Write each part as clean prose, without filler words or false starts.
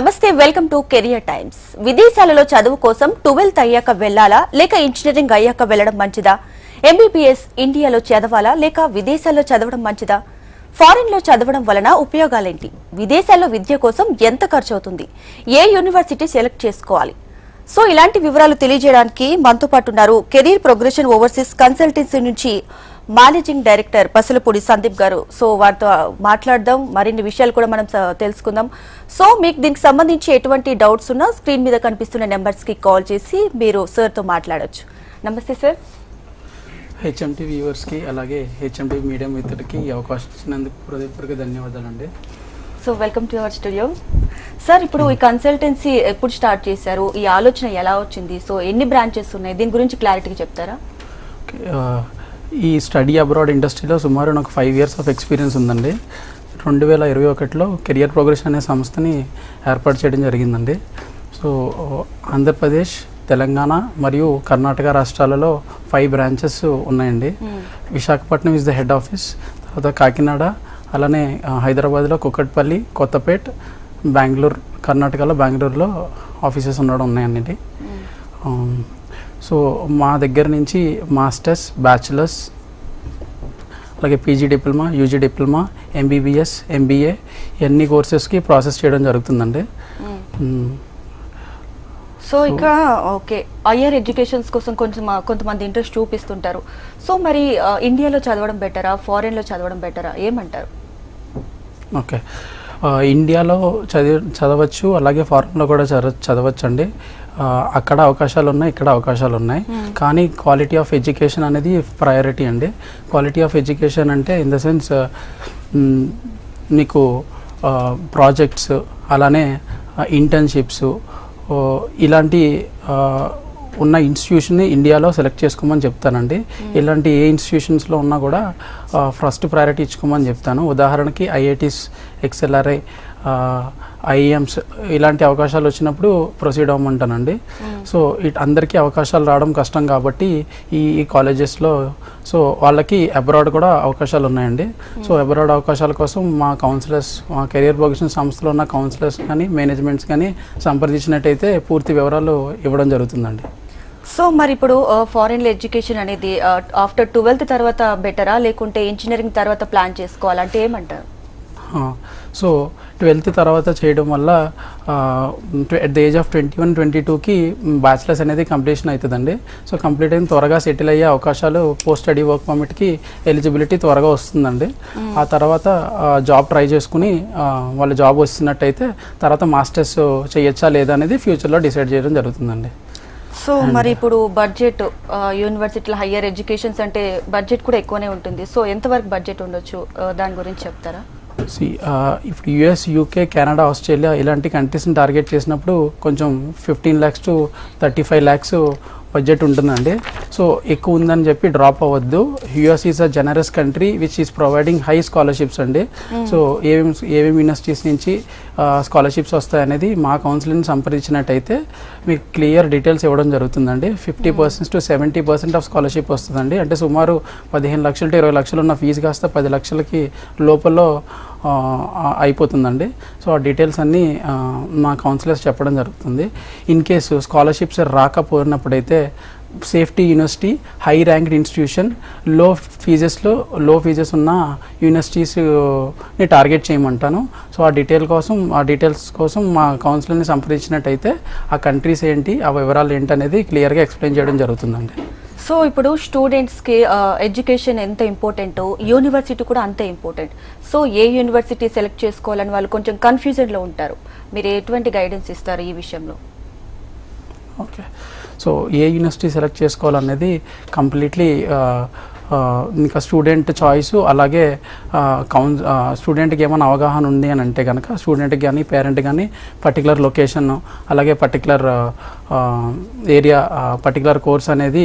నమస్తే, welcome to career times. విదేశాలలో చదువు కోసం 12th అయ్యాక వెళ్లాలా లేక ఇంజనీరింగ్ అయ్యాక వెళ్లడం మంచిదా? ఎంబీబీఎస్ ఇండియాలో చదవాలా లేక విదేశాల్లో చదవడం మంచిదా? ఫారిన్ లో చదవడం వలన ఉపయోగాలేంటి? విదేశాల్లో విద్య కోసం ఎంత ఖర్చు అవుతుంది? ఏ యూనివర్సిటీ సెలెక్ట్ చేసుకోవాలి? సో ఇలాంటి వివరాలు తెలియజేయడానికి మనతో పాటు ఉన్నారు కెరీర్ ప్రోగ్రెషన్ ఓవర్సీస్ కన్సల్టెన్సీ నుంచి మేనేజింగ్ డైరెక్టర్ పసలపూడి సందీప్ గారు. సో వారితో మాట్లాడదాం, మరిన్ని విషయాలు కూడా మనం తెలుసుకుందాం. సో మీకు దీనికి సంబంధించి ఎటువంటి డౌట్స్ ఉన్నా స్క్రీన్ మీద కనిపిస్తున్న నెంబర్స్ కి కాల్ చేసి మీరు సార్ తో మాట్లాడొచ్చు. నమస్తే సార్. హెచ్ఎంటీ వ్యూవర్స్కి అలాగే హెచ్ఎంటీ మీడియా మిత్రులకి ఈ అవకాశం ఇచ్చినందుకు హృదయపూర్వక ధన్యవాదాలండి. So welcome to our studio. Sir, ఇప్పుడు ఈ కన్సల్టెన్సీ ఎప్పుడు స్టార్ట్ చేశారు? ఈ ఆలోచన ఎలా వచ్చింది? సో ఎన్ని బ్రాంచెస్ ఉన్నాయి? దీని గురించి క్లారిటీగా చెప్తారా? ఈ స్టడీ అబ్రాడ్ ఇండస్ట్రీలో సుమారు నాకు 5 years ఆఫ్ ఎక్స్పీరియన్స్ ఉందండి. 2021లో కెరియర్ ప్రోగ్రెషన్ అనే సంస్థని ఏర్పాటు చేయడం జరిగిందండి. సో ఆంధ్రప్రదేశ్, తెలంగాణ మరియు కర్ణాటక రాష్ట్రాలలో 5 branches ఉన్నాయండి. Visakhapatnam is the head office, తర్వాత కాకినాడ, అలానే హైదరాబాద్లో కుక్కట్పల్లి, కొత్తపేట్, బెంగళూరు, కర్ణాటకలో బెంగళూరులో ఆఫీసెస్ ఉండడం ఉన్నాయండి. సో మా దగ్గర నుంచి మాస్టర్స్, బ్యాచిలర్స్, అలాగే PG diploma, UG diploma, MBBS, MBA ఇవన్నీ కోర్సెస్కి ప్రాసెస్ చేయడం జరుగుతుందండి. సో ఇక ఓకే, హయ్యర్ ఎడ్యుకేషన్స్ కోసం కొంతమంది ఇంట్రెస్ట్ చూపిస్తుంటారు. సో మరి ఇండియాలో చదవడం బెటరా, ఫారెన్లో చదవడం బెటరా, ఏమంటారు? ఓకే, ఇండియాలో చదవచ్చు, అలాగే ఫారెన్లో కూడా చదవచ్చు అండి. అక్కడ అవకాశాలు ఉన్నాయి, ఇక్కడ అవకాశాలు ఉన్నాయి. కానీ క్వాలిటీ ఆఫ్ ఎడ్యుకేషన్ అనేది ప్రయారిటీ అండి. క్వాలిటీ ఆఫ్ ఎడ్యుకేషన్ అంటే ఇన్ ద సెన్స్ మీకు ప్రాజెక్ట్స్, అలానే ఇంటర్న్షిప్స్ ఇలాంటి ఉన్న ఇన్స్టిట్యూషన్ని ఇండియాలో సెలెక్ట్ చేసుకోమని చెప్తానండి. ఇలాంటి ఏ ఇన్స్టిట్యూషన్స్లో ఉన్నా కూడా ఫస్ట్ ప్రయారిటీ ఇచ్చుకోమని చెప్తాను. ఉదాహరణకి ఐఐటీస్, ఎక్స్ఎల్ఆర్ఐ, ఐఎమ్స్ ఇలాంటి అవకాశాలు వచ్చినప్పుడు ప్రొసీడ్ అవ్వమంటానండి. సో అందరికీ అవకాశాలు రావడం కష్టం కాబట్టి ఈ కాలేజెస్లో సో వాళ్ళకి అబ్రాడ్ కూడా అవకాశాలు ఉన్నాయండి. సో అబ్రాడ్ అవకాశాల కోసం మా కౌన్సిలర్స్, మా కెరియర్ ప్రోగ్రెషన్ సంస్థలో ఉన్న కౌన్సిలర్స్ కానీ మేనేజ్మెంట్స్ కానీ సంప్రదించినట్టయితే పూర్తి వివరాలు ఇవ్వడం జరుగుతుందండి. సో మరి ఇప్పుడు ఫారెన్లో ఎడ్యుకేషన్ అనేది ఆఫ్టర్ 12th తర్వాత బెటరా లేకుంటే ఇంజనీరింగ్ తర్వాత ప్లాన్ చేసుకోవాలంటే ఏమంటారు? సో 12th తర్వాత చేయడం వల్ల అట్ ద ఏజ్ ఆఫ్ 21-22కి బ్యాచిలర్స్ అనేది కంప్లీషన్ అవుతుందండి. సో కంప్లీట్ అయిన త్వరగా సెటిల్ అయ్యే అవకాశాలు, పోస్ట్ స్టడీ వర్క్ పర్మిట్కి ఎలిజిబిలిటీ త్వరగా వస్తుందండి. ఆ తర్వాత జాబ్ ట్రై చేసుకుని వాళ్ళ జాబ్ వస్తున్నట్టయితే తర్వాత మాస్టర్స్ చేయొచ్చా లేదా అనేది ఫ్యూచర్లో డిసైడ్ చేయడం జరుగుతుందండి. సో మరి ఇప్పుడు బడ్జెట్, యూనివర్సిటీలో హయ్యర్ ఎడ్యుకేషన్స్ అంటే బడ్జెట్ కూడా ఎక్కువనే ఉంటుంది. సో ఎంతవరకు బడ్జెట్ ఉండొచ్చు, దాని గురించి చెప్తారా? ఇప్పుడు యుఎస్, యూకే, కెనడా, ఆస్ట్రేలియా ఇలాంటి కంట్రీస్ని టార్గెట్ చేసినప్పుడు కొంచెం 15 lakhs to 35 lakhs బడ్జెట్ ఉంటుందండి. సో ఎక్కువ ఉందని చెప్పి డ్రాప్ అవ్వద్దు. US is a generous country which is providing high scholarships అండి. సో ఏమేమి యూనివర్సిటీస్ నుంచి స్కాలర్షిప్స్ వస్తాయనేది మా కౌన్సిలింగ్ సంప్రదించినట్టయితే మీకు క్లియర్ డీటెయిల్స్ ఇవ్వడం జరుగుతుందండి. 50% to 70% ఆఫ్ స్కాలర్షిప్ వస్తుందండి. అంటే సుమారు 15 లక్షలు to 20 లక్షలు ఉన్న ఫీజు కాస్త 10 లక్షలకి లోపల అయిపోతుందండి. సో ఆ డీటెయిల్స్ అన్నీ మా కౌన్సిలర్స్ చెప్పడం జరుగుతుంది. ఇన్ కేసు స్కాలర్షిప్స్ రాకపోయినప్పుడైతే safety university, high ranked institution, low fees ఉన్న యూనివర్సిటీస్ని టార్గెట్ చేయమంటాను. సో ఆ డీటెయిల్స్ కోసం మా కౌన్సిలర్ని సంప్రదించినట్టయితే ఆ కంట్రీస్ ఏంటి, ఆ వివరాలు ఏంటి అనేది క్లియర్గా ఎక్స్ప్లెయిన్ చేయడం జరుగుతుందండి. సో ఇప్పుడు స్టూడెంట్స్కి ఎడ్యుకేషన్ ఎంత ఇంపార్టెంటో యూనివర్సిటీ కూడా అంతే ఇంపార్టెంట్. సో ఏ యూనివర్సిటీ సెలెక్ట్ చేసుకోవాలని వాళ్ళు కొంచెం కన్ఫ్యూజన్లో ఉంటారు. మీరు ఎటువంటి గైడెన్స్ ఇస్తారు ఈ విషయంలో? ఓకే, సో ఏ యూనివర్సిటీ సెలెక్ట్ చేసుకోవాలనేది కంప్లీట్లీ ఇంకా స్టూడెంట్ చాయిస్. అలాగే స్టూడెంట్కి ఏమైనా అవగాహన ఉంది అని అంటే కనుక స్టూడెంట్కి కానీ పేరెంట్ కానీ పర్టికులర్ లొకేషన్, అలాగే పర్టికులర్ ఏరియా, పర్టికులర్ కోర్స్ అనేది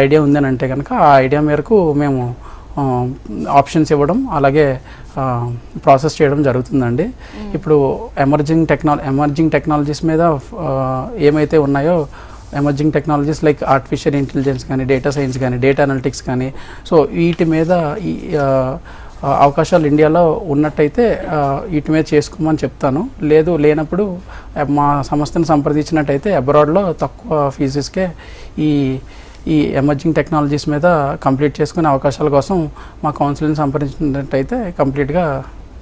ఐడియా ఉంది అని అంటే కనుక ఆ ఐడియా మేరకు మేము ఆప్షన్స్ ఇవ్వడం, అలాగే ప్రాసెస్ చేయడం జరుగుతుందండి. ఇప్పుడు ఎమర్జింగ్ టెక్నాలజీస్ మీద ఏమైతే ఉన్నాయో, emerging technologies like artificial intelligence కానీ, డేటా సైన్స్ కానీ, డేటా అనలిటిక్స్ కానీ, సో వీటి మీద అవకాశాలు ఇండియాలో ఉన్నట్టయితే వీటి మీద చేసుకోమని చెప్తాను. లేనప్పుడు మా సంస్థను సంప్రదించినట్టయితే అబ్రాడ్లో తక్కువ ఫీజెస్కే ఈ ఎమర్జింగ్ టెక్నాలజీస్ మీద కంప్లీట్ చేసుకునే అవకాశాల కోసం మా కౌన్సిలింగ్ సంప్రదించినట్టయితే కంప్లీట్గా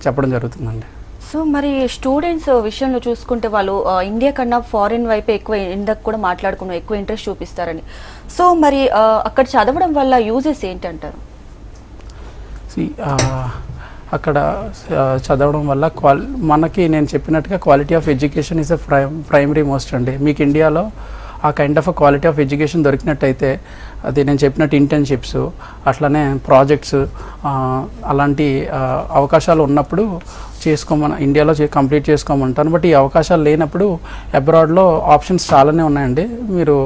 చెప్పడం జరుగుతుందండి. సో మరి స్టూడెంట్స్ విషయంలో చూసుకుంటే వాళ్ళు ఇండియా కన్నా ఫారిన్ వైపు ఎక్కువ ఇందాక కూడా మాట్లాడుకున్నాం, ఎక్కువ ఇంట్రెస్ట్ చూపిస్తారని. సో మరి అక్కడ చదవడం వల్ల యూజెస్ ఏంటంటారు? అక్కడ చదవడం వల్ల మనకి నేను చెప్పినట్టుగా quality of education is primary most అండి. మీకు ఇండియాలో ఆ kind of quality of education దొరికినట్టయితే అది నేను చెప్పినట్టు ఇంటర్న్షిప్స్ అట్లనే ప్రాజెక్ట్స్ అలాంటి అవకాశాలు ఉన్నప్పుడు ఇండియాలో కంప్లీట్ చేసుకోమంటాను. బట్ ఈ అవకాశాలు లేనప్పుడు అబ్రాడ్లో ఆప్షన్స్ చాలానే ఉన్నాయండి. మీరు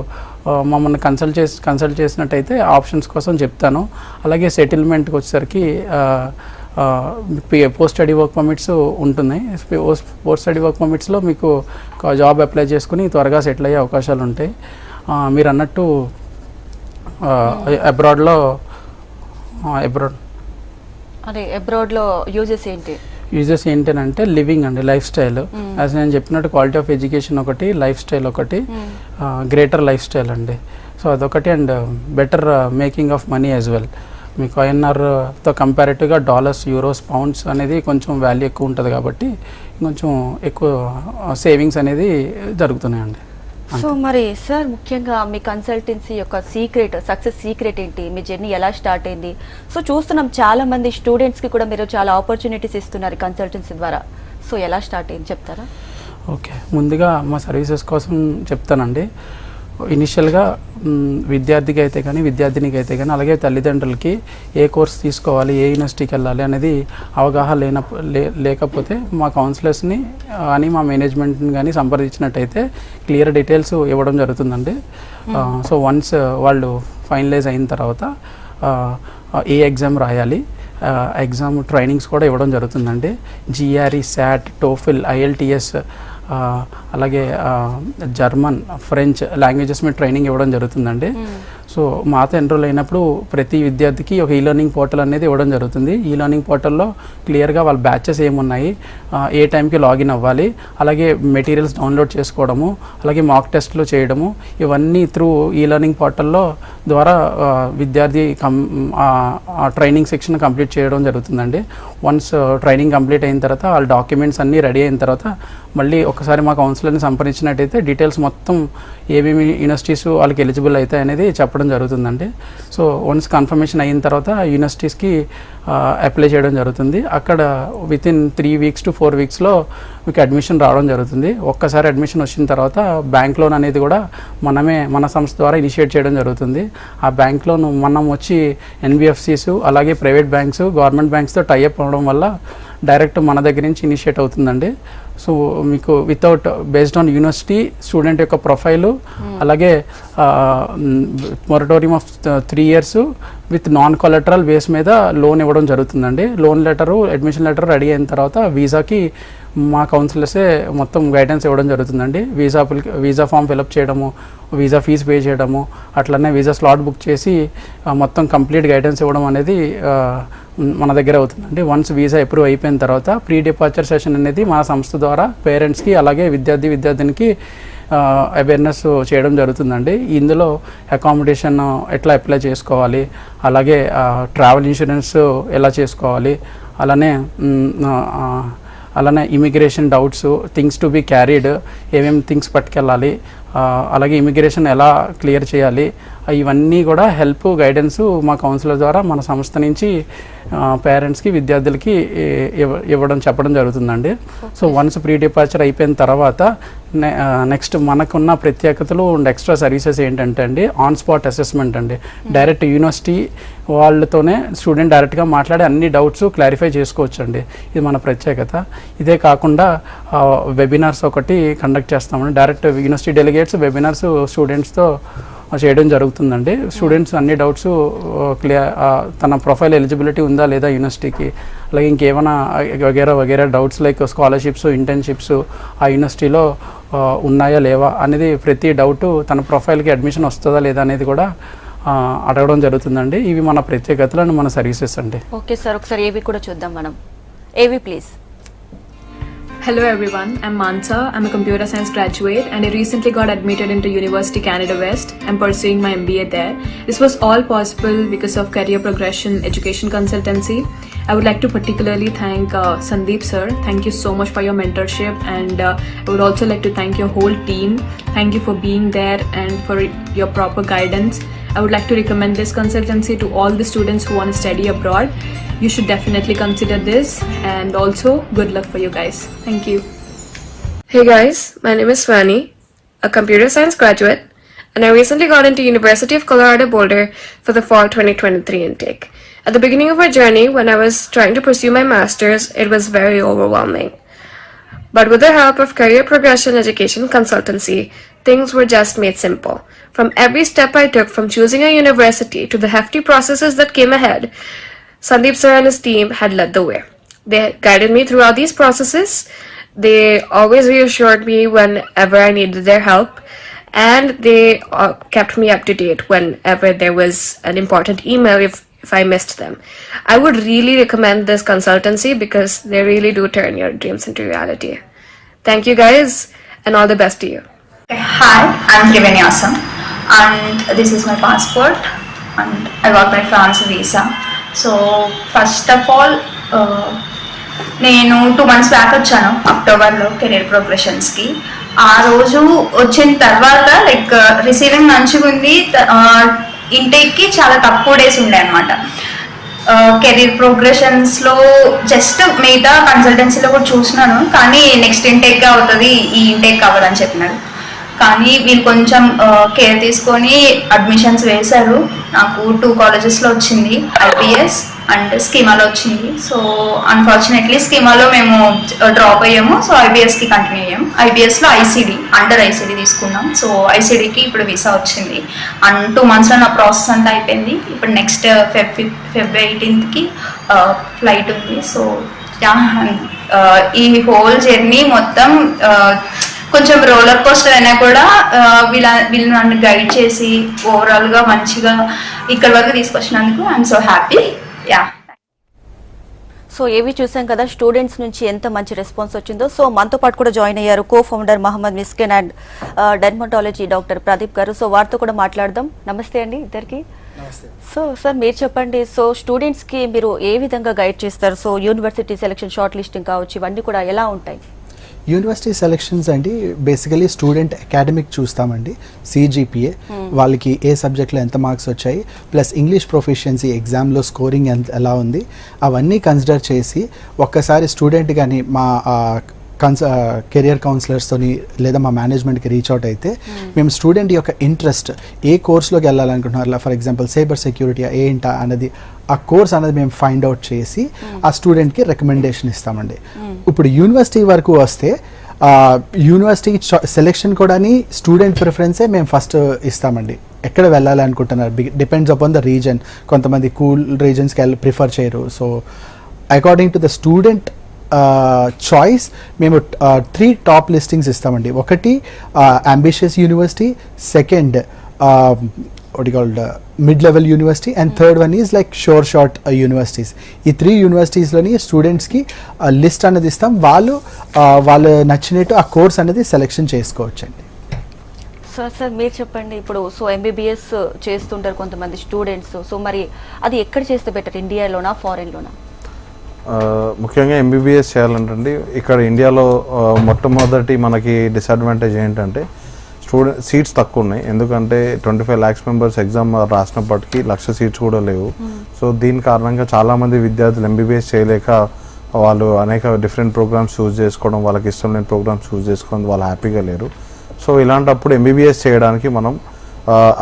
మమ్మల్ని కన్సల్ట్ చేసినట్టయితే ఆప్షన్స్ కోసం చెప్తాను. అలాగే సెటిల్మెంట్కి వచ్చేసరికి పోస్ట్ స్టడీ వర్క్ పర్మిట్స్ ఉంటున్నాయి. పోస్ట్ స్టడీ వర్క్ పర్మిట్స్లో మీకు జాబ్ అప్లై చేసుకుని త్వరగా సెటిల్ అయ్యే అవకాశాలు ఉంటాయి. మీరు అన్నట్టు అబ్రాడ్లో యూజెస్ ఏంటంటే లివింగ్ అండి, లైఫ్ స్టైల్. యాజ్ నేను చెప్పినట్టు క్వాలిటీ ఆఫ్ ఎడ్యుకేషన్ ఒకటి, లైఫ్ స్టైల్ ఒకటి, గ్రేటర్ లైఫ్ స్టైల్ అండి. సో అదొకటి. And better making of money as well. మీకు ఐఎన్ఆర్తో కంపారిటివ్గా డాలర్స్, యూరోస్, పౌండ్స్ అనేది కొంచెం వాల్యూ ఎక్కువ ఉంటుంది కాబట్టి కొంచెం ఎక్కువ సేవింగ్స్ అనేది జరుగుతున్నాయండి. సో మరి సార్ ముఖ్యంగా మీ కన్సల్టెన్సీ యొక్క సక్సెస్ సీక్రెట్ ఏంటి? మీ జర్నీ ఎలా స్టార్ట్ అయింది? సో చూస్తున్నాం చాలా మంది స్టూడెంట్స్కి కూడా మీరు చాలా ఆపర్చునిటీస్ ఇస్తున్నారు కన్సల్టెన్సీ ద్వారా. సో ఎలా స్టార్ట్ అయింది చెప్తారా? ఓకే, ముందుగా మా సర్వీసెస్ కోసం చెప్తానండి. ఇనిషియల్గా విద్యార్థికి అయితే కానీ, విద్యార్థినికి అయితే కానీ, అలాగే తల్లిదండ్రులకి ఏ కోర్స్ తీసుకోవాలి, ఏ యూనివర్సిటీకి వెళ్ళాలి అనేది అవగాహన లేకపోతే మా కౌన్సిలర్స్ని అని మా మేనేజ్మెంట్ని కానీ సంప్రదించినట్టయితే క్లియర్ డీటెయిల్స్ ఇవ్వడం జరుగుతుందండి. సో వన్స్ వాళ్ళు ఫైనలైజ్ అయిన తర్వాత ఏ ఎగ్జామ్ రాయాలి, ఎగ్జామ్ ట్రైనింగ్స్ కూడా ఇవ్వడం జరుగుతుందండి. GRE, SAT, TOEFL, IELTS, అలాగే జర్మన్, ఫ్రెంచ్ లాంగ్వేజెస్ మీద ట్రైనింగ్ ఇవ్వడం జరుగుతుందండి. సో మాతో ఎన్రోల్ అయినప్పుడు ప్రతి విద్యార్థికి ఒక ఈలర్నింగ్ పోర్టల్ అనేది ఇవ్వడం జరుగుతుంది. ఈలర్నింగ్ పోర్టల్లో క్లియర్గా వాళ్ళ బ్యాచెస్ ఏమున్నాయి, ఏ టైంకి లాగిన్ అవ్వాలి, అలాగే మెటీరియల్స్ డౌన్లోడ్ చేసుకోవడము, అలాగే మాక్ టెస్ట్లు చేయడము, ఇవన్నీ త్రూ ఈలర్నింగ్ పోర్టల్లో ద్వారా విద్యార్థి ట్రైనింగ్ సెక్షన్ కంప్లీట్ చేయడం జరుగుతుందండి. వన్స్ ట్రైనింగ్ కంప్లీట్ అయిన తర్వాత వాళ్ళ డాక్యుమెంట్స్ అన్నీ రెడీ అయిన తర్వాత మళ్ళీ ఒకసారి మా కౌన్సిలర్ని సంప్రదించినట్టయితే డీటెయిల్స్ మొత్తం ఏమేమి యూనివర్సిటీస్ వాళ్ళకి ఎలిజిబుల్ అవుతాయి అనేది చెప్పడం జరుగుతుందండి. సో వన్స్ కన్ఫర్మేషన్ అయిన తర్వాత యూనివర్సిటీస్కి అప్లై చేయడం జరుగుతుంది. అక్కడ వితిన్ 3 weeks to 4 weeksలో మీకు అడ్మిషన్ రావడం జరుగుతుంది. ఒక్కసారి అడ్మిషన్ వచ్చిన తర్వాత బ్యాంక్ లోన్ అనేది కూడా మన సంస్థ ద్వారా ఇనిషియేట్ చేయడం జరుగుతుంది. ఆ బ్యాంక్ లోన్ మనం వచ్చి NBFCs అలాగే ప్రైవేట్ బ్యాంక్స్, గవర్నమెంట్ బ్యాంక్స్తో టైఅప్ అవ్వడం వల్ల డైరెక్ట్ మన దగ్గర నుంచి ఇనిషియేట్ అవుతుందండి. సో మీకు without based on university student యొక్క ప్రొఫైలు, అలాగే moratorium of 3 years with non collateral base మీద లోన్ ఇవ్వడం జరుగుతుందండి. Loan letter, admission letter ready అయిన తర్వాత వీసాకి మా కౌన్సిలర్సే మొత్తం గైడెన్స్ ఇవ్వడం జరుగుతుందండి. వీసా ఫామ్ ఫిలప్ చేయడము, వీసా ఫీజు పే చేయడము, అట్లనే వీసా స్లాట్ బుక్ చేసి మొత్తం కంప్లీట్ గైడెన్స్ ఇవ్వడం అనేది మన దగ్గర అవుతుందండి. వన్స్ వీసా అప్రూవ్ అయిపోయిన తర్వాత ప్రీ డిపార్చర్ సెషన్ అనేది మన సంస్థ ద్వారా పేరెంట్స్కి అలాగే విద్యార్థినికి అవేర్నెస్ చేయడం జరుగుతుందండి. ఇందులో అకామిడేషన్ ఎట్లా అప్లై చేసుకోవాలి, అలాగే ట్రావెల్ ఇన్సూరెన్స్ ఎలా చేసుకోవాలి, అలానే immigration doubts, things to be carried, ఏమేమి థింగ్స్ పట్టుకెళ్ళాలి, అలాగే ఇమిగ్రేషన్ ఎలా క్లియర్ చేయాలి, ఇవన్నీ కూడా హెల్ప్ గైడెన్స్ మా కౌన్సిలర్ ద్వారా మన సంస్థ నుంచి పేరెంట్స్కి విద్యార్థులకి చెప్పడం జరుగుతుందండి. సో వన్స్ ప్రీ డిపార్చర్ అయిపోయిన తర్వాత నెక్స్ట్ మనకున్న ప్రత్యేకతలు అండ్ ఎక్స్ట్రా సర్వీసెస్ ఏంటంటే అండి, ఆన్ స్పాట్ అసెస్మెంట్ అండి. డైరెక్ట్ యూనివర్సిటీ వాళ్ళతోనే స్టూడెంట్ డైరెక్ట్గా మాట్లాడి అన్ని డౌట్స్ క్లారిఫై చేసుకోవచ్చు అండి. ఇది మన ప్రత్యేకత. ఇదే కాకుండా వెబినార్స్ ఒకటి కండక్ట్ చేస్తామండి. డైరెక్ట్ యూనివర్సిటీ డెలిగేట్స్ వెబినార్స్ స్టూడెంట్స్తో చేయడం జరుగుతుందండి. స్టూడెంట్స్ అన్ని డౌట్స్ తన ప్రొఫైల్ ఎలిజిబిలిటీ ఉందా లేదా యూనివర్సిటీకి, అలాగే ఇంకేమైనా వగేరా డౌట్స్ లైక్ స్కాలర్షిప్స్, ఇంటర్న్షిప్స్ ఆ యూనివర్సిటీలో ఉన్నాయా లేవా అనేది ప్రతి డౌట్, తన ప్రొఫైల్కి అడ్మిషన్ వస్తుందా లేదా అనేది కూడా అడగడం జరుగుతుందండి. ఇవి మన ప్రత్యేకతలు అండ్ మన సర్వీసెస్ అండి. ఓకే సార్, ఒకసారి ఏవి కూడా చూద్దాం మనం. ఏవి please. Hello everyone, I'm Mansa. I'm a computer science graduate and I recently got admitted into University Canada West. I'm pursuing my MBA there. This was all possible because of career progression education consultancy. I would like to particularly thank Sandeep sir. Thank you so much for your mentorship, and I would also like to thank your whole team. Thank you for being there and for your proper guidance. I would like to recommend this consultancy to all the students who want to study abroad. You should definitely consider this, and also good luck for you guys. Thank you. Hey guys, my name is Swani, a computer science graduate, and I recently got into University of Colorado Boulder for the fall 2023 intake. At the beginning of our journey, when I was trying to pursue my master's, it was very overwhelming. But with the help of Career Progression Education Consultancy, things were just made simple. From every step I took, from choosing a university to the hefty processes that came ahead, Sandeep sir and his team had led the way. They guided me throughout these processes. They always reassured me whenever I needed their help, and they kept me up to date whenever there was an important email if I missed them. I would really recommend this consultancy because they really do turn your dreams into reality. Thank you guys, and all the best to you. Hi, I'm Triveni Asam, and this is my passport, and I got my France visa. So first of all, నేను 2 months back వచ్చాను అక్టోబర్లో career ప్రోగ్రెషన్స్కి. ఆ రోజు వచ్చిన తర్వాత like receiving మంచిగా ఉంది, ఇంటేక్కి చాలా తక్కువ డేస్ ఉండే అనమాట. కెరీర్ ప్రోగ్రెషన్స్లో జస్ట్ మిగతా కన్సల్టెన్సీలో కూడా చూసినాను, కానీ నెక్స్ట్ ఇంటేక్గా అవుతుంది, ఈ ఇంటేక్ అవ్వదని చెప్పినారు. కానీ వీళ్ళు కొంచెం కేర్ తీసుకొని అడ్మిషన్స్ వేశారు. నాకు 2 కాలేజెస్లో వచ్చింది, ఐపీఎస్ అండ్ స్కీమాలో వచ్చింది. సో అన్ఫార్చునేట్లీ స్కీమాలో మేము డ్రాప్ అయ్యాము, సో ఐబీఎస్కి కంటిన్యూ అయ్యాము. ఐబీఎస్లో ఐసీడీ అండర్ ఐసీడీ తీసుకున్నాం. సో ఐసీడీకి ఇప్పుడు వీసా వచ్చింది, అండ్ 2 monthsలో నా ప్రాసెస్ అంతా అయిపోయింది. ఇప్పుడు నెక్స్ట్ ఫెబ్రవరి 18th ఫ్లైట్ ఉంది. సో ఈ హోల్ జర్నీ మొత్తం కొంచెం రోలర్ కోస్టర్ అయినా కూడా వీళ్ళు నన్ను గైడ్ చేసి ఓవరాల్గా మంచిగా ఇక్కడ వరకు తీసుకొచ్చినందుకు I'm so happy. Yeah, so ఏవి చూసాం కదా, స్టూడెంట్స్ నుంచి ఎంత మంచి రెస్పాన్స్ వచ్చిందో. సో మనతో పాటు కూడా జాయిన్ అయ్యారు co founder Mahammad Miskin and dermatology doctor Pradeep గారు. సో వారితో కూడా మాట్లాడదాం. నమస్తే అండి ఇద్దరికి. సో సార్ మీరు చెప్పండి, సో స్టూడెంట్స్కి మీరు ఏ విధంగా గైడ్ చేస్తారు? So university selection, short listing కావచ్చు, ఇవన్నీ కూడా ఎలా ఉంటాయి? యూనివర్సిటీ సెలెక్షన్స్ అండి బేసికలీ స్టూడెంట్ అకాడమిక్ చూస్తామండి, సిజిపిఏ, వాళ్ళకి ఏ సబ్జెక్ట్లో ఎంత మార్క్స్ వచ్చాయి, ప్లస్ ఇంగ్లీష్ ప్రొఫిషియన్సీ ఎగ్జామ్లో స్కోరింగ్ ఎలా ఉంది, అవన్నీ కన్సిడర్ చేసి ఒక్కసారి స్టూడెంట్ కానీ మా కెరియర్ కౌన్సిలర్స్తోని లేదా మా మేనేజ్మెంట్కి రీచ్ అవుట్ అయితే మేము స్టూడెంట్ యొక్క ఇంట్రెస్ట్ ఏ కోర్స్లోకి వెళ్ళాలనుకుంటున్నారు, ఫర్ ఎగ్జాంపుల్ సైబర్ సెక్యూరిటీ ఏంటా అన్నది ఆ కోర్స్ అనేది మేము ఫైండ్ అవుట్ చేసి ఆ స్టూడెంట్కి రికమెండేషన్ ఇస్తామండి. ఇప్పుడు యూనివర్సిటీ వరకు వస్తే యూనివర్సిటీ సెలెక్షన్ కూడా స్టూడెంట్ ప్రిఫరెన్సే మేము ఫస్ట్ ఇస్తామండి. ఎక్కడ వెళ్ళాలి అనుకుంటున్నారు, డిపెండ్స్ అపాన్ ద రీజన్. కొంతమంది కూల్ రీజన్స్కి ప్రిఫర్ చేయరు. So according to the student choice మేము 3 టాప్ లిస్టింగ్స్ ఇస్తామండి. ఒకటి ambitious university, second what you called mid-level university, and third one is like sure shot universities. ఈ 3 యూనివర్సిటీస్లోని స్టూడెంట్స్కి లిస్ట్ అనేది ఇస్తాం. వాళ్ళు నచ్చినట్టు ఆ కోర్స్ అనేది సెలెక్షన్ చేసుకోవచ్చండి. సార్ మీరు చెప్పండి, ఇప్పుడు సో ఎంబీబీఎస్ చేస్తుంటారు కొంతమంది స్టూడెంట్స్, సో మరి అది ఎక్కడ చేస్తే బెటర్, ఇండియాలోనా ఫారెన్లోనా? ముఖ్యంగా ఎంబీబీఎస్ చేయాలంటే ఇక్కడ ఇండియాలో మొట్టమొదటి మనకి డిసడ్వాంటేజ్ ఏంటంటే సీట్స్ తక్కువ ఉన్నాయి. ఎందుకంటే 25 lakhs మెంబర్స్ ఎగ్జామ్ రాసినప్పటికీ 1,00,000 సీట్స్ కూడా లేవు. సో దీని కారణంగా చాలామంది విద్యార్థులు ఎంబీబీఎస్ చేయలేక వాళ్ళు అనేక డిఫరెంట్ ప్రోగ్రామ్స్ చూస్ చేసుకోవడం, వాళ్ళకి ఇష్టం లేని ప్రోగ్రామ్స్ చూస్ చేసుకోవడం, వాళ్ళు హ్యాపీగా లేరు. సో ఇలాంటప్పుడు ఎంబీబీఎస్ చేయడానికి మనం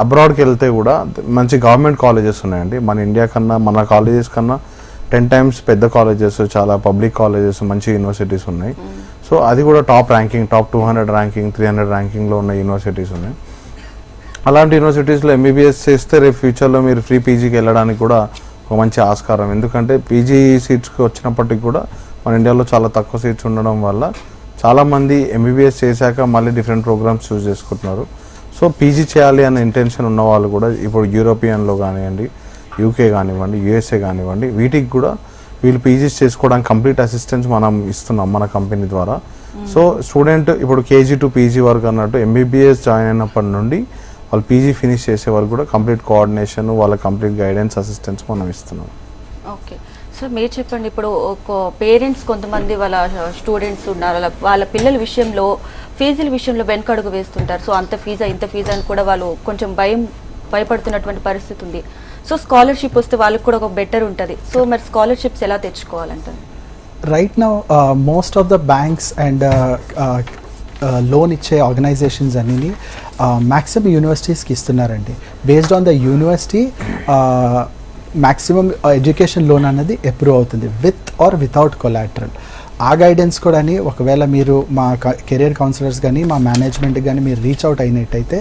అబ్రాడ్కి వెళ్తే కూడా మంచి గవర్నమెంట్ కాలేజెస్ ఉన్నాయండి. మన ఇండియా కన్నా, మన కాలేజెస్ కన్నా 10 times పెద్ద కాలేజెస్, చాలా పబ్లిక్ కాలేజెస్, మంచి యూనివర్సిటీస్ ఉన్నాయి. సో అది కూడా టాప్ ర్యాంకింగ్, టాప్ 200 ర్యాంకింగ్, 300 ర్యాంకింగ్లో ఉన్న యూనివర్సిటీస్ ఉన్నాయి. అలాంటి యూనివర్సిటీస్లో ఎంబీబీఎస్ చేస్తే రేపు ఫ్యూచర్లో మీరు ఫ్రీ పీజీకి వెళ్ళడానికి కూడా ఒక మంచి ఆస్కారం. ఎందుకంటే పీజీ సీట్స్కి వచ్చినప్పటికి కూడా మన ఇండియాలో చాలా తక్కువ సీట్స్ ఉండడం వల్ల చాలామంది ఎంబీబీఎస్ చేశాక మళ్ళీ డిఫరెంట్ ప్రోగ్రామ్స్ చూస్ చేసుకుంటున్నారు. సో పీజీ చేయాలి అనే ఇంటెన్షన్ ఉన్న వాళ్ళు కూడా ఇప్పుడు యూరోపియన్లో కానివ్వండి, యూకే కానివ్వండి, యూఎస్ఏ కానివ్వండి, వీటికి కూడా వీళ్ళు పీజీస్ చేసుకోవడానికి కంప్లీట్ అసిస్టెన్స్ మనం ఇస్తున్నాం మన కంపెనీ ద్వారా. సో స్టూడెంట్ ఇప్పుడు కేజీ టు పీజీ వరకు అన్నట్టు ఎంబీబీఎస్ జాయిన్ అయినప్పటి నుండి వాళ్ళు పీజీ ఫినిష్ చేసే వరకు కూడా కంప్లీట్ కోఆర్డినేషన్, వాళ్ళ కంప్లీట్ గైడెన్స్, అసిస్టెన్స్ మనం ఇస్తున్నాం. ఓకే, సో మీరు చెప్పండి, ఇప్పుడు ఒక పేరెంట్స్ కొంతమంది వాళ్ళ స్టూడెంట్స్ ఉన్నారు, వాళ్ళ పిల్లల విషయంలో ఫీజుల విషయంలో వెనకడుగు వేస్తుంటారు. సో అంత ఫీజా ఇంత ఫీజా అని కూడా వాళ్ళు కొంచెం భయపడుతున్నటువంటి పరిస్థితి ఉంది. సో స్కాలర్షిప్ వస్తే వాళ్ళకి కూడా ఒక బెటర్ ఉంటుంది. సో మరి స్కాలర్షిప్స్ ఎలా తెచ్చుకోవాలంటారు? Right now most of the banks and loan ఇచ్చే ఆర్గనైజేషన్స్ అన్నీ మ్యాక్సిమం యూనివర్సిటీస్కి ఇస్తున్నారండి. Based on the university maximum education loan అనేది అప్రూవ్ అవుతుంది విత్ ఆర్ వితౌట్ కొలాటరల్. ఆ గైడెన్స్ కూడా అని ఒకవేళ మీరు మా కెరియర్ కౌన్సిలర్స్ కానీ మా మేనేజ్మెంట్ కానీ మీరు రీచ్ అవుట్ అయినట్టయితే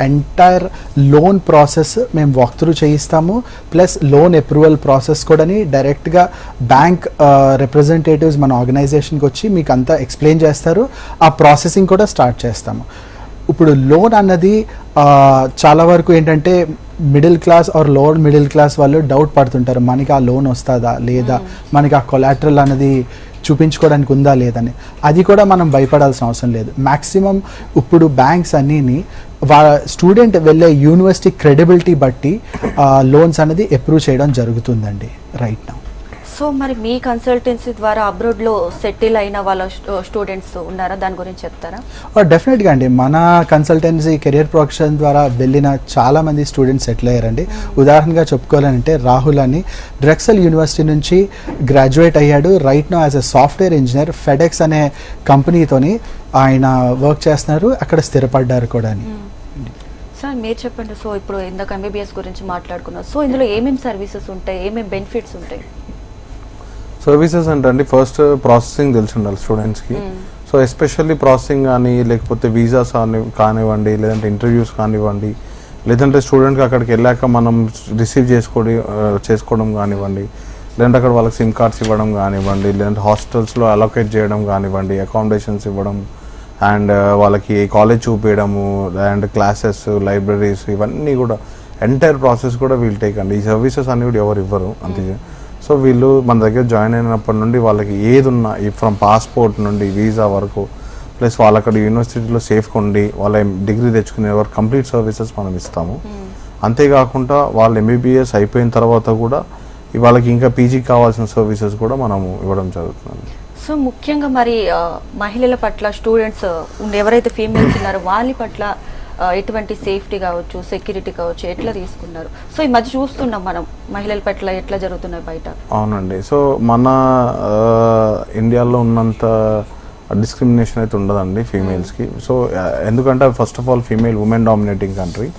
ఎంటైర్ లోన్ ప్రాసెస్ మేము వాక్ త్రూ చేయిస్తాము. ప్లస్ లోన్ అప్రూవల్ ప్రాసెస్ కూడా డైరెక్ట్గా బ్యాంక్ రిప్రజెంటేటివ్స్ మన ఆర్గనైజేషన్కి వచ్చి మీకు అంతా ఎక్స్ప్లెయిన్ చేస్తారు. ఆ ప్రాసెసింగ్ కూడా స్టార్ట్ చేస్తాము. ఇప్పుడు లోన్ అన్నది చాలా వరకు ఏంటంటే middle class or lower middle class వాళ్ళు డౌట్ పడుతుంటారు, మనకి ఆ లోన్ వస్తుందా లేదా, మనకి ఆ కొలాటరల్ అనేది చూపించుకోవడానికి ఉందా లేదని. అది కూడా మనం భయపడాల్సిన అవసరం లేదు. మ్యాక్సిమం ఇప్పుడు బ్యాంక్స్ అన్నీని స్టూడెంట్ వెళ్ళే యూనివర్సిటీ క్రెడిబిలిటీ బట్టి లోన్స్ అనేది అప్రూవ్ చేయడం జరుగుతుందండి రైట్ నౌ. సో మరి మీ కన్సల్టెన్సీ ద్వారా అబ్రాడ్లో సెటిల్ అయిన వాళ్ళ స్టూడెంట్స్ ఉన్నారా? దాని గురించి చెప్తారా? డెఫినెట్గా అండి, మన కన్సల్టెన్సీ కెరియర్ ప్రొఫెషన్ ద్వారా వెళ్ళిన చాలామంది స్టూడెంట్స్ సెటిల్ అయ్యారండి. ఉదాహరణగా చెప్పుకోవాలంటే రాహుల్ అని డ్రెక్సెల్ యూనివర్సిటీ నుంచి గ్రాడ్యుయేట్ అయ్యాడు. Right now as a software engineer FedEx అనే కంపెనీతోని ఆయన వర్క్ చేస్తున్నారు, అక్కడ స్థిరపడ్డారు కూడా అని. సార్ మీరు చెప్పండి, సో ఇప్పుడు ఇందాక ఎంబీబీఎస్ గురించి మాట్లాడుకున్నారు. సో ఇందులో ఏమేమి సర్వీసెస్ ఉంటాయి, ఏమేమి బెనిఫిట్స్ ఉంటాయి? సర్వీసెస్ అంటే ఫస్ట్ ప్రాసెసింగ్ తెలిసి ఉండాలి స్టూడెంట్స్కి. సో ఎస్పెషల్లీ ప్రాసెసింగ్ కానీ, లేకపోతే వీసాస్ కానివ్వండి, లేదంటే ఇంటర్వ్యూస్ కానివ్వండి, లేదంటే స్టూడెంట్కి అక్కడికి వెళ్ళాక మనం రిసీవ్ చేసుకోవడం కానివ్వండి, లేదంటే అక్కడ వాళ్ళకి సిమ్ కార్డ్స్ ఇవ్వడం కానివ్వండి, లేదంటే హాస్టల్స్లో అలొకేట్ చేయడం కానివ్వండి, అకామిడేషన్స్ ఇవ్వడం, అండ్ వాళ్ళకి కాలేజ్ చూపించడము, అండ్ క్లాసెస్, లైబ్రరీస్, ఇవన్నీ కూడా ఎంటైర్ ప్రాసెస్ కూడా వీళ్ళు టేక్ అండి. ఈ సర్వీసెస్ అన్ని కూడా ఎవరు ఇవ్వరు అంతే. సో వీళ్ళు మన దగ్గర జాయిన్ అయినప్పటి నుండి వాళ్ళకి ఏది ఉన్నా ఫ్రమ్ పాస్పోర్ట్ నుండి వీసా వరకు, ప్లస్ వాళ్ళు అక్కడ యూనివర్సిటీలో సేఫ్గా ఉండి వాళ్ళ డిగ్రీ తెచ్చుకునే వరకు కంప్లీట్ సర్వీసెస్ మనం ఇస్తాము. అంతేకాకుండా వాళ్ళు ఎంబీబీఎస్ అయిపోయిన తర్వాత కూడా వాళ్ళకి ఇంకా పీజీకి కావాల్సిన సర్వీసెస్ కూడా మనము ఇవ్వడం జరుగుతుంది. సో ముఖ్యంగా మరి మహిళల పట్ల స్టూడెంట్స్ ఎవరైతే ఫీమేల్స్ ఉన్నారో వాళ్ళ పట్ల ఎటువంటి సేఫ్టీ కావచ్చు, సెక్యూరిటీ కావచ్చు ఎట్లా తీసుకున్నారు? సో ఈ మధ్య చూస్తున్నాం మనం మహిళల పట్ల ఎట్లా జరుగుతున్నాయి బయట. అవునండి, సో మన ఇండియాలో ఉన్నంత డిస్క్రిమినేషన్ అయితే ఉండదండి ఫీమేల్స్కి. సో ఎందుకంటే first of all female women dominating country.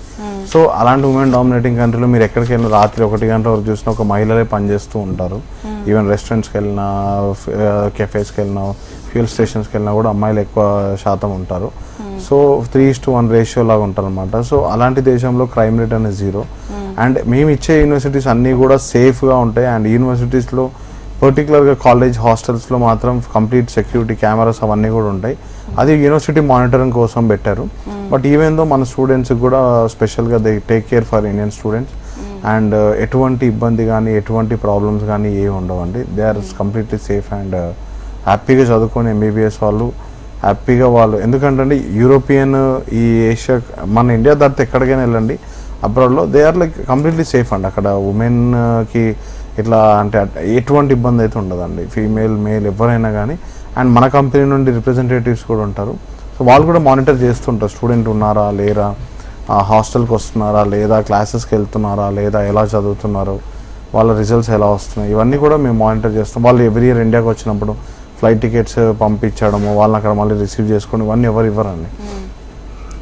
So అలాంటి ఉమెన్ డామినేటింగ్ కంట్రీలో మీరు ఎక్కడికి వెళ్ళినా రాత్రి 1 గంట వరకు చూసినా ఒక మహిళలే పనిచేస్తూ ఉంటారు. ఈవెన్ రెస్టారెంట్స్కి వెళ్ళినా, కెఫేస్కి వెళ్ళినా, ఫ్యూయల్ స్టేషన్స్కి వెళ్ళినా కూడా అమ్మాయిలు ఎక్కువ శాతం ఉంటారు. సో 3:1 రేషియో లాగా ఉంటారు అనమాట. సో అలాంటి దేశంలో క్రైమ్ రేట్ అనేది 0. అండ్ మేము ఇచ్చే యూనివర్సిటీస్ అన్నీ కూడా సేఫ్గా ఉంటాయి. అండ్ యూనివర్సిటీస్లో పర్టికులర్గా కాలేజ్ హాస్టల్స్లో మాత్రం కంప్లీట్ సెక్యూరిటీ కెమెరాస్ అవన్నీ కూడా ఉంటాయి. అది యూనివర్సిటీ మానిటరింగ్ కోసం పెట్టారు. బట్ ఈవెన్ దో మన స్టూడెంట్స్కి కూడా స్పెషల్గా they take care for Indian students. And ఎటువంటి ఇబ్బంది కానీ ఎటువంటి ప్రాబ్లమ్స్ కానీ ఏమి ఉండవండి. They are completely safe and హ్యాపీగా చదువుకొని ఎంబీబీఎస్ వాళ్ళు హ్యాపీగా వాళ్ళు, ఎందుకంటే యూరోపియన్, ఈ ఏషియా, మన ఇండియా దాటితే ఎక్కడికైనా వెళ్ళండి అబ్రాడ్లో they are like completely safe అండి. అక్కడ ఉమెన్కి ఇట్లా అంటే ఎటువంటి ఇబ్బంది అయితే ఉండదండి, ఫీమేల్ మేల్ ఎవరైనా కానీ. అండ్ మన కంపెనీ నుండి రిప్రజెంటేటివ్స్ కూడా ఉంటారు. సో వాళ్ళు కూడా మానిటర్ చేస్తుంటారు స్టూడెంట్ ఉన్నారా లేరా, హాస్టల్కి వస్తున్నారా లేదా, క్లాసెస్కి వెళ్తున్నారా లేదా, ఎలా చదువుతున్నారు, వాళ్ళ రిజల్ట్స్ ఎలా వస్తున్నాయి, ఇవన్నీ కూడా మేము మానిటర్ చేస్తాం. వాళ్ళు ఎవ్రీ ఇయర్ ఇండియాకి వచ్చినప్పుడు ఫ్లైట్ టికెట్స్ పంపించడము, వాళ్ళని అక్కడ మళ్ళీ రిసీవ్ చేసుకోవడం, ఇవన్నీ ఎవరు ఇవ్వరండి.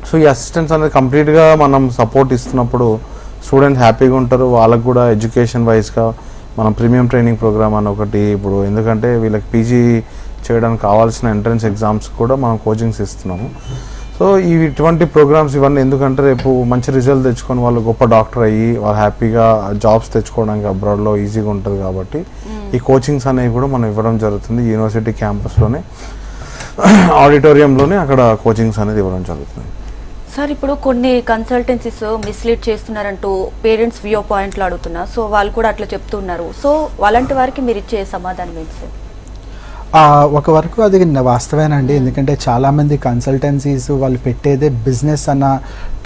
సో ఈ అసిస్టెన్స్ అనేది కంప్లీట్గా మనం సపోర్ట్ ఇస్తున్నప్పుడు స్టూడెంట్ హ్యాపీగా ఉంటారు. వాళ్ళకు కూడా ఎడ్యుకేషన్ వైజ్గా మనం ప్రీమియం ట్రైనింగ్ ప్రోగ్రామ్ అని ఒకటి ఇప్పుడు, ఎందుకంటే వీళ్ళకి పీజీ చేయడానికి కావాల్సిన ఎంట్రన్స్ ఎగ్జామ్స్ కూడా మనం కోచింగ్స్ ఇస్తున్నాము. సో ఇటువంటి ప్రోగ్రామ్స్ ఇవన్నీ ఎందుకంటే రేపు మంచి రిజల్ట్ తెచ్చుకొని వాళ్ళు గొప్ప డాక్టర్ అయ్యి వాళ్ళు హ్యాపీగా జాబ్స్ తెచ్చుకోవడానికి అబ్రాడ్లో ఈజీగా ఉంటుంది. కాబట్టి ఈ కోచింగ్స్ అనేవి కూడా మనం ఇవ్వడం జరుగుతుంది. యూనివర్సిటీ క్యాంపస్లోనే ఆడిటోరియంలోనే అక్కడ కోచింగ్స్ అనేది ఇవ్వడం జరుగుతుంది. సార్ ఇప్పుడు కొన్ని కన్సల్టెన్సీస్ మిస్లీడ్ చేస్తున్నారంటూ పేరెంట్స్ వ్యూ పాయింట్లు అడుగుతున్నారు. సో వాళ్ళు కూడా అట్లా చెప్తున్నారు. సో అలాంటి వారికి మీరు ఇచ్చే సమాధానం ఏంటి సార్? ఒక వరకు అది వాస్తవేనండి. ఎందుకంటే చాలామంది కన్సల్టెన్సీస్ వాళ్ళు పెట్టేదే బిజినెస్ అన్న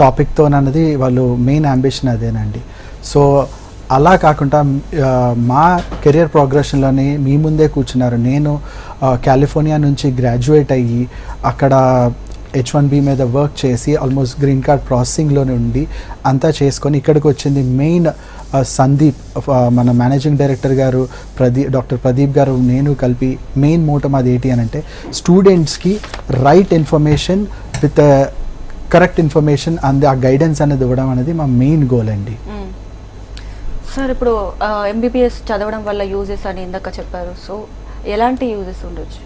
టాపిక్తోనన్నది వాళ్ళు మెయిన్ అంబిషన్ అదేనండి. సో అలా కాకుండా మా కెరియర్ ప్రోగ్రెషన్లోని మీ ముందే కూర్చున్నారు. నేను కాలిఫోర్నియా నుంచి గ్రాడ్యుయేట్ అయ్యి అక్కడ H1B మీద వర్క్ చేసి ఆల్మోస్ట్ గ్రీన్ కార్డ్ ప్రాసెసింగ్లోనే ఉండి అంతా చేసుకొని ఇక్కడికి వచ్చింది మెయిన్ సందీప్, మన మేనేజింగ్ డైరెక్టర్ గారు డాక్టర్ ప్రదీప్ గారు, నేను కలిపి మెయిన్ మోటం అది ఏంటి అని అంటే స్టూడెంట్స్కి right information with correct information అంది ఆ గైడెన్స్ అనేది ఇవ్వడం అనేది మా మెయిన్ గోల్ అండి. సార్ ఇప్పుడు MBBS చదవడం వల్ల యూజెస్ అని ఇందాక చెప్పారు. సో ఎలాంటి యూజెస్ ఉండొచ్చు?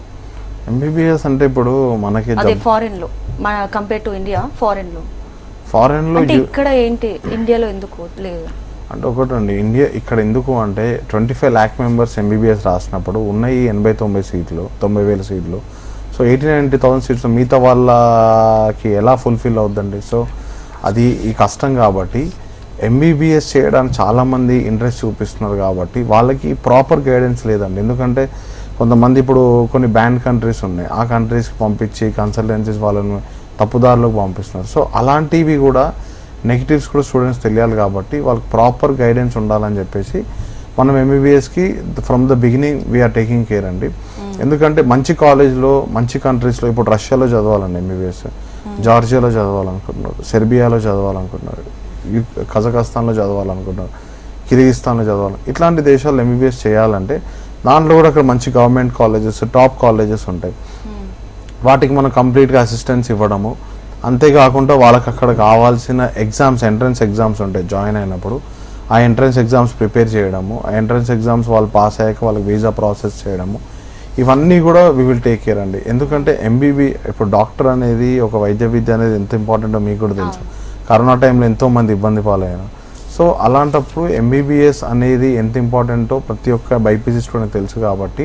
MBBS అంటే ఇప్పుడు మనకి అదే ఫారెన్ లో మన కంపేర్ టు ఇండియా ఫారెన్ లో అంటే ఇక్కడ ఏంటి ఇండియాలో ఎందుకు లేదు అంటే ఒకటండి, ఇండియా ఇక్కడ ఎందుకు అంటే 25 lakh members MBBS రాసినప్పుడు ఉన్నాయి 89 సీట్లు, 90,000 సీట్లు. సో 80-90,000 సీట్స్ మిగతా వాళ్ళకి ఎలా ఫుల్ఫిల్ అవుద్దండి? సో అది ఈ కష్టం కాబట్టి MBBS చేయడానికి చాలామంది ఇంట్రెస్ట్ చూపిస్తున్నారు కాబట్టి వాళ్ళకి ప్రాపర్ గైడెన్స్ లేదండి. ఎందుకంటే కొంతమంది ఇప్పుడు కొన్ని బ్యాన్ కంట్రీస్ ఉన్నాయి, ఆ కంట్రీస్కి పంపించి కన్సల్టెన్సీస్ వాళ్ళని తప్పుదారులోకి పంపిస్తున్నారు. సో అలాంటివి కూడా నెగిటివ్స్ కూడా స్టూడెంట్స్ తెలియాలి కాబట్టి వాళ్ళకి ప్రాపర్ గైడెన్స్ ఉండాలని చెప్పేసి మనం MBBSకి from the beginning we're taking care అండి. ఎందుకంటే మంచి కాలేజ్లో మంచి కంట్రీస్లో ఇప్పుడు రష్యాలో చదవాలండి MBBS, జార్జియాలో చదవాలనుకుంటున్నారు, సెర్బియాలో చదవాలనుకుంటున్నారు, కజకస్తాన్లో చదవాలనుకుంటున్నారు, కిర్గిస్తాన్లో చదవాలి. ఇట్లాంటి దేశాల్లో MBBS చేయాలంటే దాంట్లో కూడా అక్కడ మంచి గవర్నమెంట్ కాలేజెస్, టాప్ కాలేజెస్ ఉంటాయి. వాటికి మనం కంప్లీట్గా అసిస్టెన్స్ ఇవ్వడము, అంతేకాకుండా వాళ్ళకి అక్కడ కావాల్సిన ఎగ్జామ్స్, ఎంట్రన్స్ ఎగ్జామ్స్ ఉంటాయి జాయిన్ అయినప్పుడు. ఆ ఎంట్రన్స్ ఎగ్జామ్స్ ప్రిపేర్ చేయడము, ఆ ఎంట్రన్స్ ఎగ్జామ్స్ వాళ్ళు పాస్ అయ్యాక వాళ్ళకి వీసా ప్రాసెస్ చేయడము, ఇవన్నీ కూడా వీ విల్ టేక్ కేర్ అండి. ఎందుకంటే ఇప్పుడు డాక్టర్ అనేది, ఒక వైద్య విద్య అనేది ఎంత ఇంపార్టెంటో మీకు కూడా తెలుసు. కరోనా టైంలో ఎంతోమంది ఇబ్బంది పాలయ్యారు. సో అలాంటప్పుడు MBBS అనేది ఎంత ఇంపార్టెంటో ప్రతి ఒక్క బైపీసీ స్టూడెంట్ తెలుసు కాబట్టి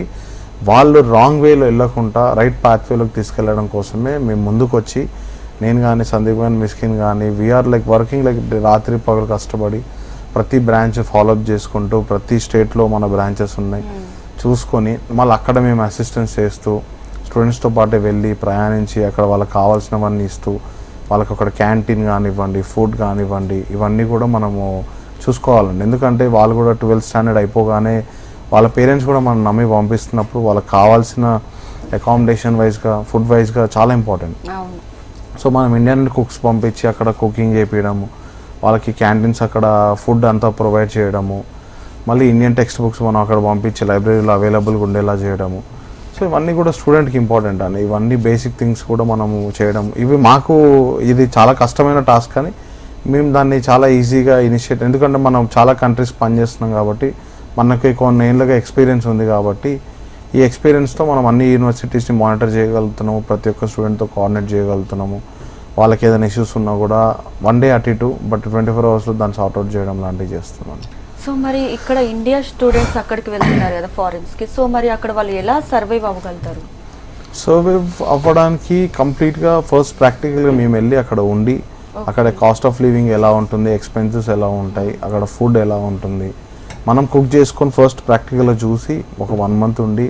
వాళ్ళు రాంగ్ వేలో వెళ్ళకుండా రైట్ పాత్ వేలోకి తీసుకెళ్ళడం కోసమే మేము ముందుకు వచ్చి, నేను కానీ సందీప్ కానీ మిస్కిన్ కానీ వీఆర్ వర్కింగ్ రాత్రి పగలు కష్టపడి ప్రతి బ్రాంచ్ ఫాలోఅప్ చేసుకుంటూ, ప్రతి స్టేట్లో మన బ్రాంచెస్ ఉన్నాయి చూసుకొని మళ్ళీ అక్కడ మేము అసిస్టెన్స్ చేస్తూ స్టూడెంట్స్తో పాటే వెళ్ళి ప్రయాణించి అక్కడ వాళ్ళకి కావాల్సినవన్నీ ఇస్తూ, వాళ్ళకి అక్కడ క్యాంటీన్ కానివ్వండి, ఫుడ్ కానివ్వండి, ఇవన్నీ కూడా మనము చూసుకోవాలండి. ఎందుకంటే వాళ్ళు కూడా 12th స్టాండర్డ్ అయిపోగానే వాళ్ళ పేరెంట్స్ కూడా మనం నమ్మి పంపిస్తున్నప్పుడు వాళ్ళకి కావాల్సిన అకామిడేషన్ వైజ్గా, ఫుడ్ వైజ్గా చాలా ఇంపార్టెంట్. సో మనం ఇండియన్ కుక్స్ పంపించి అక్కడ కుకింగ్ చేయించడము, వాళ్ళకి క్యాంటీన్స్ అక్కడ ఫుడ్ అంతా ప్రొవైడ్ చేయడము, మళ్ళీ ఇండియన్ టెక్స్ట్ బుక్స్ మనం అక్కడ పంపించి లైబ్రరీలో అవైలబుల్గా ఉండేలా చేయడము. సో ఇవన్నీ కూడా స్టూడెంట్కి ఇంపార్టెంట్ అండి. ఇవన్నీ బేసిక్ థింగ్స్ కూడా మనము చేయడం, ఇవి మాకు ఇది చాలా కష్టమైన టాస్క్ అని మేము దాన్ని చాలా ఈజీగా ఇనిషియేట్, ఎందుకంటే మనం చాలా కంట్రీస్ పనిచేస్తున్నాం కాబట్టి మనకి కొన్ని ఏళ్ళగా ఎక్స్పీరియన్స్ ఉంది కాబట్టి ఈ ఎక్స్పీరియన్స్తో మనం అన్ని యూనివర్సిటీస్ని మానిటర్ చేయగలుగుతున్నాము, ప్రతి ఒక్క స్టూడెంట్తో కోఆర్డినేట్ చేయగలుగుతున్నాము. వాళ్ళకి ఏదైనా ఇష్యూస్ ఉన్నా కూడా 1 day అటు ఇటు బట్ 24 hours దాన్ని సార్ట్అవుట్ చేయడం లాంటివి చేస్తున్నాం. సో మరి ఇక్కడ ఇండియా స్టూడెంట్స్ అక్కడికి వెళ్తున్నారు కదా ఫారెన్స్కి, సో మరి అక్కడ వాళ్ళు ఎలా సర్వైవ్ అవ్వగలుగుతారు? సర్వైవ్ అవ్వడానికి కంప్లీట్గా ఫస్ట్ ప్రాక్టికల్గా మేము వెళ్ళి అక్కడ ఉండి అక్కడ కాస్ట్ ఆఫ్ లివింగ్ ఎలా ఉంటుంది, ఎక్స్పెన్సెస్ ఎలా ఉంటాయి, అక్కడ ఫుడ్ ఎలా ఉంటుంది, మనం కుక్ చేసుకొని ఫస్ట్ ప్రాక్టికల్గా చూసి ఒక 1 month ఉండి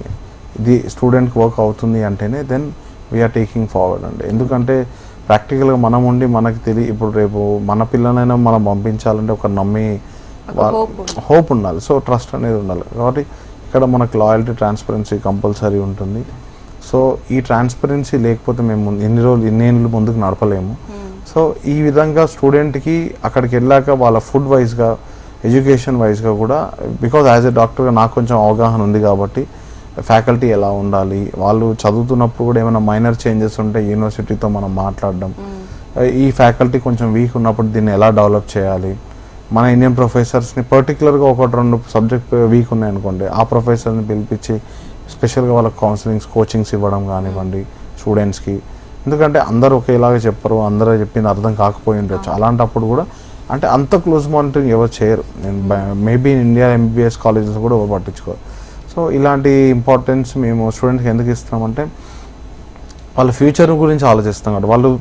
ఇది స్టూడెంట్కి వర్క్ అవుతుంది అంటేనే దెన్ వీఆర్ టేకింగ్ ఫార్వర్డ్ అండి. ఎందుకంటే ప్రాక్టికల్గా మనం ఉండి మనకి ఇప్పుడు రేపు మన పిల్లలైనా మనం పంపించాలంటే ఒక నమ్మి హోప్ ఉండాలి. సో ట్రస్ట్ అనేది ఉండాలి కాబట్టి ఇక్కడ మనకు లాయల్టీ, ట్రాన్స్పరెన్సీ కంపల్సరీ ఉంటుంది. సో ఈ ట్రాన్స్పరెన్సీ లేకపోతే మేము ఇన్నేళ్ళు ముందుకు నడపలేము. సో ఈ విధంగా స్టూడెంట్కి అక్కడికి వెళ్ళాక వాళ్ళ ఫుడ్ వైజ్గా, ఎడ్యుకేషన్ వైజ్గా కూడా, బికాజ్ యాజ్ ఎ డాక్టర్గా నాకు కొంచెం అవగాహన ఉంది కాబట్టి ఫ్యాకల్టీ ఎలా ఉండాలి, వాళ్ళు చదువుతున్నప్పుడు కూడా ఏమైనా మైనర్ చేంజెస్ ఉంటే యూనివర్సిటీతో మనం మాట్లాడడం, ఈ ఫ్యాకల్టీ కొంచెం వీక్ ఉన్నప్పుడు దీన్ని ఎలా డెవలప్ చేయాలి, మన ఇండియన్ ప్రొఫెసర్స్ని పర్టికులర్గా 1-2 సబ్జెక్ట్ వీక్ ఉన్నాయనుకోండి ఆ ప్రొఫెసర్ని పిలిపించి స్పెషల్గా వాళ్ళకి కౌన్సిలింగ్స్, కోచింగ్స్ ఇవ్వడం కానివ్వండి స్టూడెంట్స్కి. ఎందుకంటే అందరూ ఒకేలాగా చెప్పరు, అందరూ చెప్పింది అర్థం కాకపోయి ఉండొచ్చు. అలాంటప్పుడు కూడా అంటే అంత క్లోజ్ మానిటరింగ్ ఎవరు చేయరు. నేను మేబీ ఇండియా MBBS కాలేజెస్ కూడా ఎవరు పట్టించుకోరు. సో ఇలాంటి ఇంపార్టెన్స్ మేము స్టూడెంట్స్కి ఎందుకు ఇస్తున్నామంటే వాళ్ళ ఫ్యూచర్ గురించి ఆలోచిస్తాం కాబట్టి. వాళ్ళు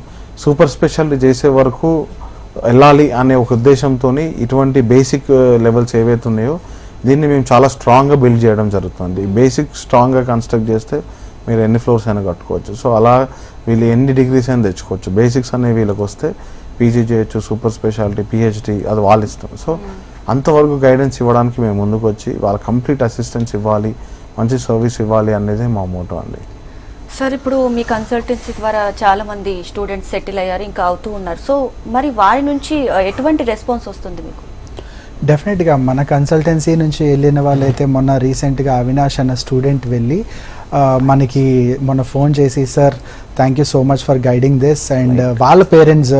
సూపర్ స్పెషాలిటీ చేసే వరకు వెళ్ళాలి అనే ఒక ఉద్దేశంతో ఇటువంటి బేసిక్ లెవెల్స్ ఏవైతే ఉన్నాయో దీన్ని మేము చాలా స్ట్రాంగ్గా బిల్డ్ చేయడం జరుగుతుంది. బేసిక్ స్ట్రాంగ్గా కన్స్ట్రక్ట్ చేస్తే మీరు ఎన్ని ఫ్లోర్స్ అయినా కట్టుకోవచ్చు. సో అలా వీళ్ళు ఎన్ని డిగ్రీస్ అయినా తెచ్చుకోవచ్చు. బేసిక్స్ అనేవి వీళ్ళకి వస్తే పీజీ చేయొచ్చు, సూపర్ స్పెషాలిటీ, పిహెచ్డి, అది వాళ్ళ ఇష్టం. సో అంతవరకు గైడెన్స్ ఇవ్వడానికి మేము ముందుకు వచ్చి వాళ్ళ కంప్లీట్ అసిస్టెన్స్ ఇవ్వాలి, మంచి సర్వీస్ ఇవ్వాలి అనేది మా మోటో అండి. సార్, ఇప్పుడు మీ కన్సల్టెన్సీ ద్వారా చాలా మంది స్టూడెంట్స్ సెటిల్ అయ్యారు, ఇంకా అవుతూ ఉన్నారు. సో మరి వారి నుంచి ఎటువంటి రెస్పాన్స్ వస్తుంది మీకు? డెఫినెట్గా మన కన్సల్టెన్సీ నుంచి వెళ్ళిన వాళ్ళైతే మొన్న రీసెంట్గా అవినాష్ అన్న స్టూడెంట్ వెళ్ళి మనకి మొన్న ఫోన్ చేసి, sir thank you so much for guiding this, and వాళ్ళ పేరెంట్స్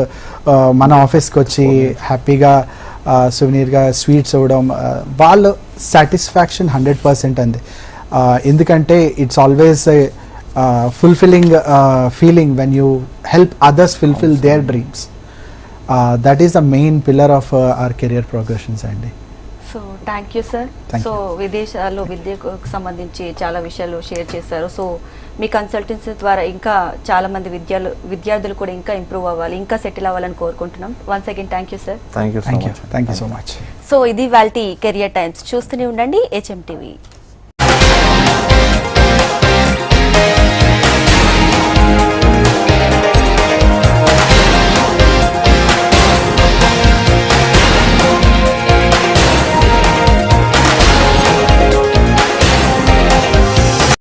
మన ఆఫీస్కి వచ్చి హ్యాపీగా సువెనీర్గా స్వీట్స్ ఇవ్వడం, వాళ్ళ సాటిస్ఫాక్షన్ 100% అంది. ఎందుకంటే it's always fulfilling feeling when you help others fulfill their dreams. That is the main pillar of our career progressions అండి. So thank you sir. So విదేశాల్లో విద్యకు సంబంధించి చాలా విషయాలు షేర్ చేశారు. సో మీ కన్సల్టెన్సీ ద్వారా ఇంకా చాలా మంది విద్యార్థులు కూడా ఇంకా ఇంప్రూవ్ అవ్వాలి, ఇంకా సెటిల్ అవ్వాలని కోరుకుంటున్నాం. Once again thank you sir. Thank you so much. So ఇది వాల్టి కెరియర్ టైమ్స్. చూస్తూనే ఉండండి HM TV.